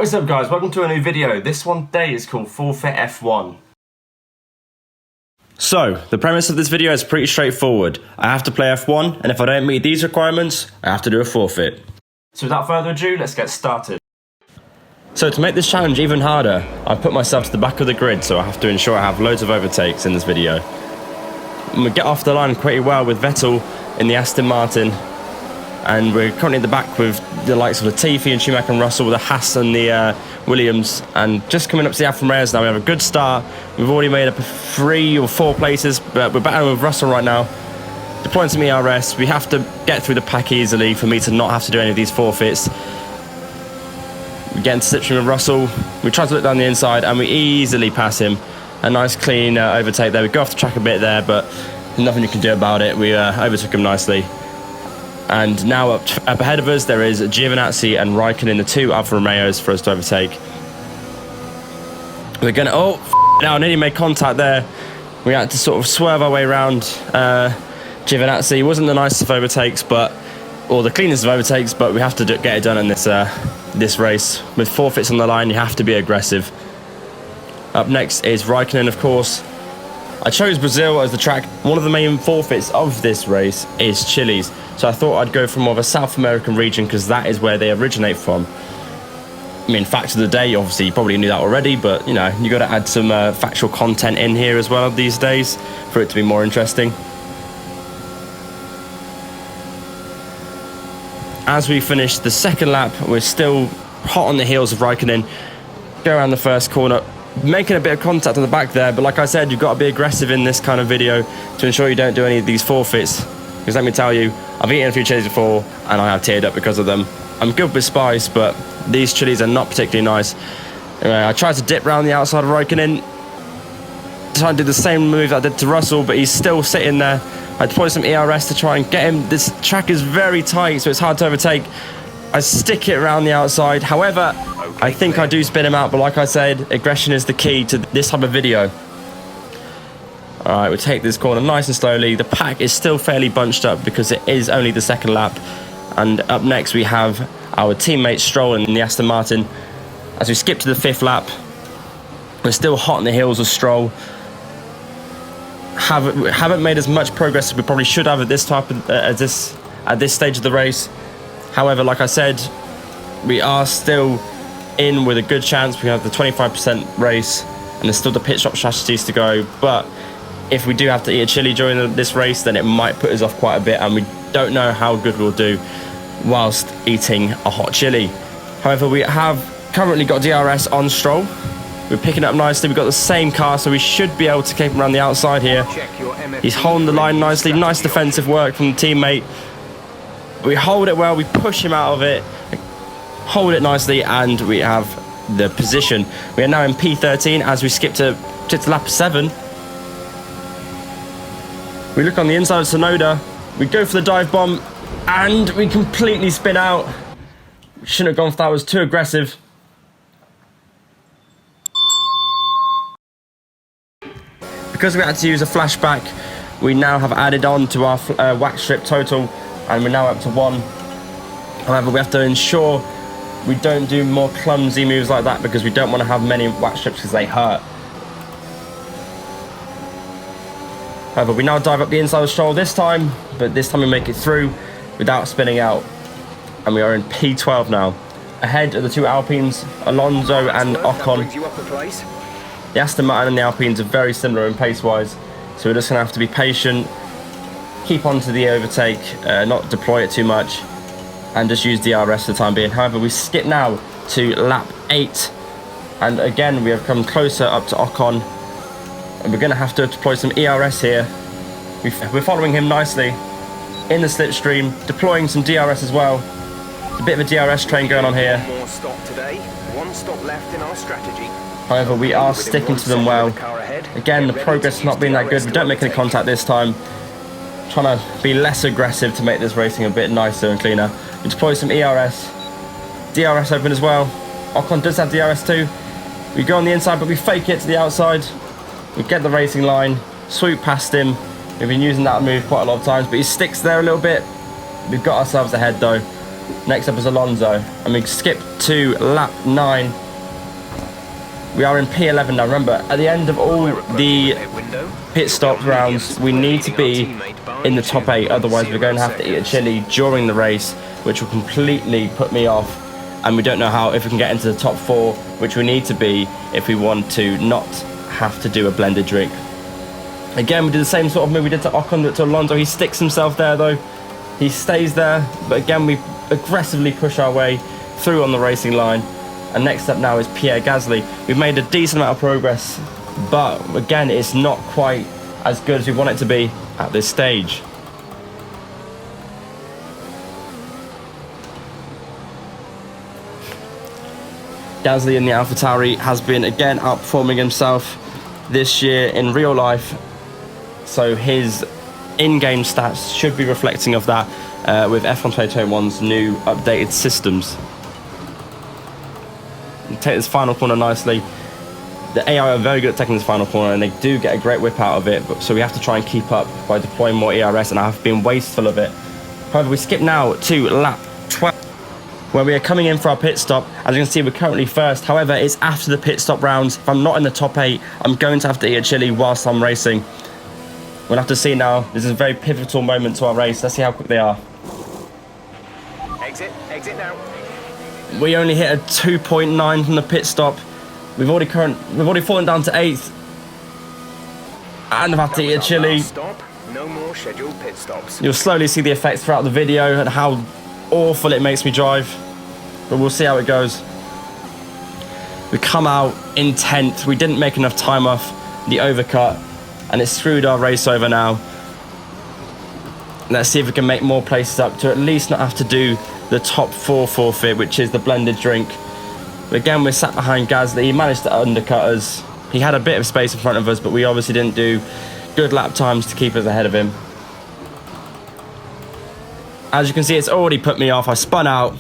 What is up guys, welcome to a new video. This one today is called Forfeit F1. So, the premise of this video is pretty straightforward. I have to play F1, and if I don't meet these requirements, I have to do a forfeit. So without further ado, let's get started. So to make this challenge even harder, I've put myself to the back of the grid, so I have to ensure I have loads of overtakes in this video. And we get off the line pretty well with Vettel in the Aston Martin, and we're currently at the back with the likes of Latifi and Schumacher and Russell, with the Haas and the Williams, and just coming up to the Alfa Romeos now. We have a good start. We've already made up 3 or 4 places, but we're battling with Russell right now. Deploying some ERS, we have to get through the pack easily for me to not have to do any of these forfeits. We get into slipstream with Russell, we try to look down the inside and we easily pass him. A nice clean overtake there. We go off the track a bit there, but nothing you can do about it. We overtook him nicely. And now up ahead of us there is Giovinazzi and Raikkonen, the 2 Alfa Romeos for us to overtake. We're gonna, now I nearly made contact there. We had to sort of swerve our way around Giovinazzi. It wasn't the nicest of overtakes, or the cleanest of overtakes, but we have to get it done in this race. With forfeits on the line, you have to be aggressive. Up next is Raikkonen, of course. I chose Brazil as the track. One of the main forfeits of this race is chilies, so I thought I'd go for more of a South American region because that is where they originate from. I mean, fact of the day, obviously you probably knew that already, but you know, you got to add some factual content in here as well these days for it to be more interesting. As we finish the second lap, we're still hot on the heels of Raikkonen. Go around the first corner, making a bit of contact on the back there, but like I said, you've got to be aggressive in this kind of video to ensure you don't do any of these forfeits. Because let me tell you, I've eaten a few chilies before and I have teared up because of them. I'm good with spice, but these chilies are not particularly nice. Anyway, I tried to dip round the outside of Raikkonen, trying to do the same move I did to Russell, but he's still sitting there. I deployed some ERS to try and get him. This track is very tight, so it's hard to overtake. I stick it around the outside. However, I think I do spin him out, but like I said, aggression is the key to this type of video. Alright, we take this corner nice and slowly. The pack is still fairly bunched up because it is only the second lap. And up next we have our teammate Stroll in the Aston Martin. As we skip to the 5th lap, we're still hot on the heels of Stroll. Haven't made as much progress as we probably should have at this stage of the race. However, like I said, we are still in with a good chance. We have the 25% race and there's still the pit stop strategies to go, but if we do have to eat a chili during this race, then it might put us off quite a bit, and we don't know how good we'll do whilst eating a hot chili. However, we have currently got DRS on Stroll. We're picking up nicely. We've got the same car, so we should be able to keep him around the outside here. He's holding the line nicely. Nice defensive work from the teammate. We hold it well. We push him out of it. Hold it nicely, and we have the position. We are now in P13 as we skip to lap 7. We look on the inside of Sonoda. We go for the dive bomb, and we completely spin out. Shouldn't have gone for that. It was too aggressive. Because we had to use a flashback, we now have added on to our wax strip total, and we're now up to 1. However, we have to ensure we don't do more clumsy moves like that because we don't want to have many wax strips because they hurt. However, we now dive up the inside of Stroll this time, but this time we make it through without spinning out. And we are in P12 now. Ahead of the 2 Alpines, Alonso and Ocon. The Aston Martin and the Alpines are very similar in pace-wise, so we're just going to have to be patient, keep on to the overtake, not deploy it too much, and just use DRS for the time being. However, we skip now to lap 8, and again we have come closer up to Ocon, and we're going to have to deploy some ERS here. We're following him nicely in the slipstream, deploying some DRS as well. It's a bit of a DRS train going on here. One more stop today, 1 stop left in our strategy. However, we are sticking to them well. Again, the progress has not been that good. We don't make any contact this time. Trying to be less aggressive to make this racing a bit nicer and cleaner. We deploy some ERS. DRS open as well. Ocon does have DRS too. We go on the inside, but we fake it to the outside. We get the racing line, swoop past him. We've been using that move quite a lot of times, but he sticks there a little bit. We've got ourselves ahead though. Next up is Alonso, and we skip to lap 9. We are in P11 now. Remember, at the end of all the pit stop rounds, we need to be in the top 8, otherwise we're going to have to eat a chili during the race, which will completely put me off, and we don't know how if we can get into the top 4, which we need to be if we want to not have to do a blended drink. Again, we did the same sort of move we did to Ocon to Alonso. He sticks himself there though. He stays there, but again we aggressively push our way through on the racing line. And next up now is Pierre Gasly. We've made a decent amount of progress, but again it's not quite as good as we want it to be at this stage. Gasly in the AlphaTauri has been again outperforming himself this year in real life, so his in-game stats should be reflecting of that with F1 2021's new updated systems. Take this final corner nicely. The AI are very good at taking this final corner, and they do get a great whip out of it, but so we have to try and keep up by deploying more ERS, and I have been wasteful of it. However, we skip now to lap 12, where we are coming in for our pit stop. As you can see, we're currently first. However, it's after the pit stop rounds. If I'm not in the top 8, I'm going to have to eat a chili whilst I'm racing. We'll have to see now. This is a very pivotal moment to our race. Let's see how quick they are. Exit now. We only hit a 2.9 from the pit stop. We've already fallen down to 8th. And I've had to eat a chili. Stop. No more scheduled pit stops. You'll slowly see the effects throughout the video and how awful it makes me drive. But we'll see how it goes. We come out in 10th. We didn't make enough time off the overcut, and it screwed our race over now. Let's see if we can make more places up to at least not have to do the top 4 forfeit, which is the blended drink. But again, we're sat behind Gasly. He managed to undercut us. He had a bit of space in front of us, but we obviously didn't do good lap times to keep us ahead of him. As you can see, it's already put me off. I spun out.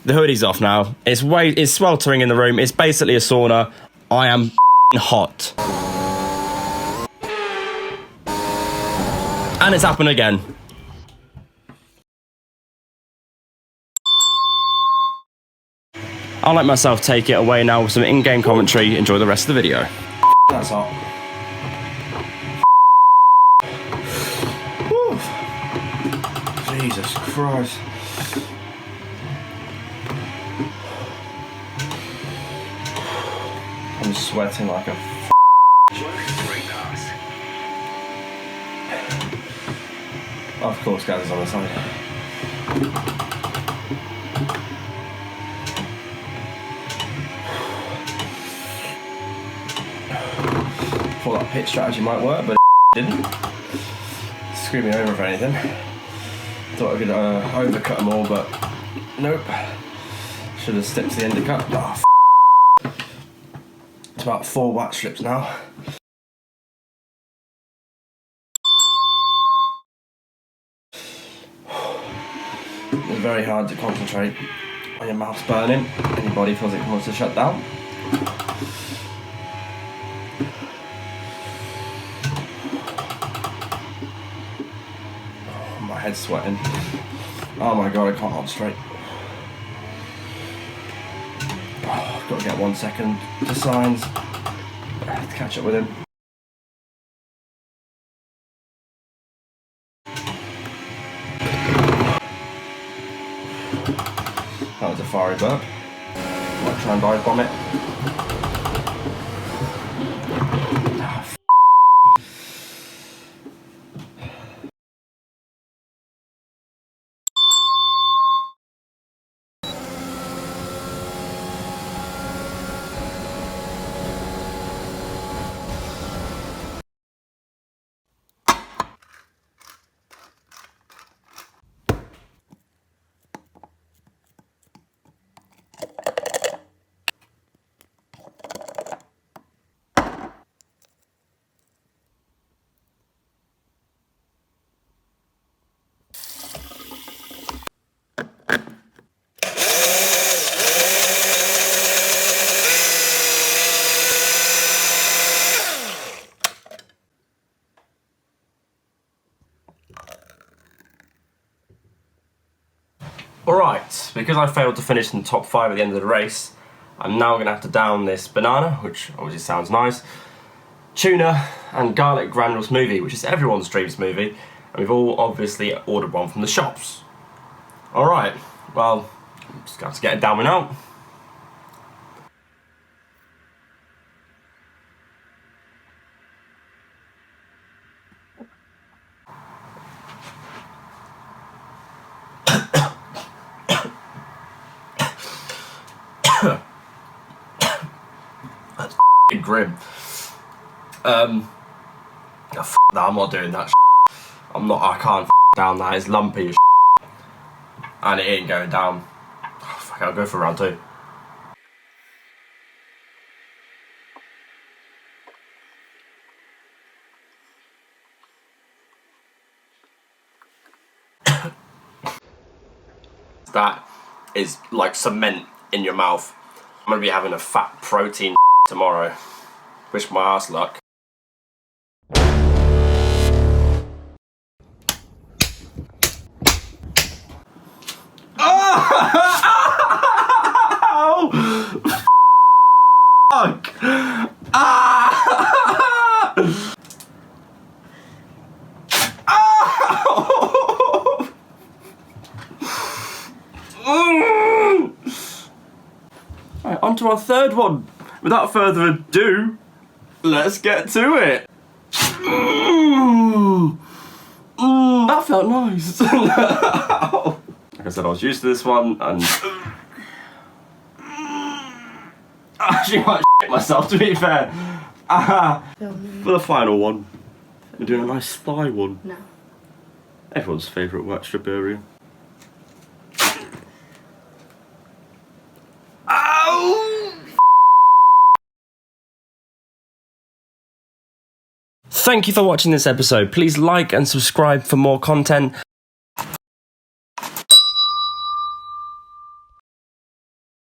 The hoodie's off now. It's sweltering in the room. It's basically a sauna. I am hot. And it's happened again. I'll let myself take it away now with some in-game commentary. Enjoy the rest of the video. That's hot. Whew. Jesus Christ. I'm sweating like a Of course, guys, is on the side. Thought that pit strategy might work, but it didn't. Screwed me over for anything. Thought I could overcut them all, but nope. Should have stuck to the undercut. Oh, it's about 4 wax strips now. It's very hard to concentrate when your mouth's burning and your body feels it wants to shut down. Oh, my head's sweating. Oh my god, I can't hold straight. Oh, I've got to get 1 second to signs to catch up with him. That was a fiery burp. Might try and dive bomb it. Alright, because I failed to finish in the top 5 at the end of the race, I'm now going to have to down this banana, which obviously sounds nice, tuna, and garlic granule smoothie, which is everyone's dream smoothie, and we've all obviously ordered one from the shops. Alright, well, I'm just going to have to get it down now. That's f***ing grim. Oh, f*** that, I'm not doing that I can't f*** down that, it's lumpy as and it ain't going down. Oh, fuck, I'll go for round 2. That is like cement in your mouth. I'm gonna be having a fat protein tomorrow. Wish my ass luck. Oh! Fuck! Ah! Oh! Right, on to our third one. Without further ado, let's get to it. That felt nice. Like I said, I was used to this one, and I actually might shit myself, to be fair. For the final one, we're doing a nice thigh one. No. Everyone's favourite wet strip area. Thank you for watching this episode. Please like and subscribe for more content.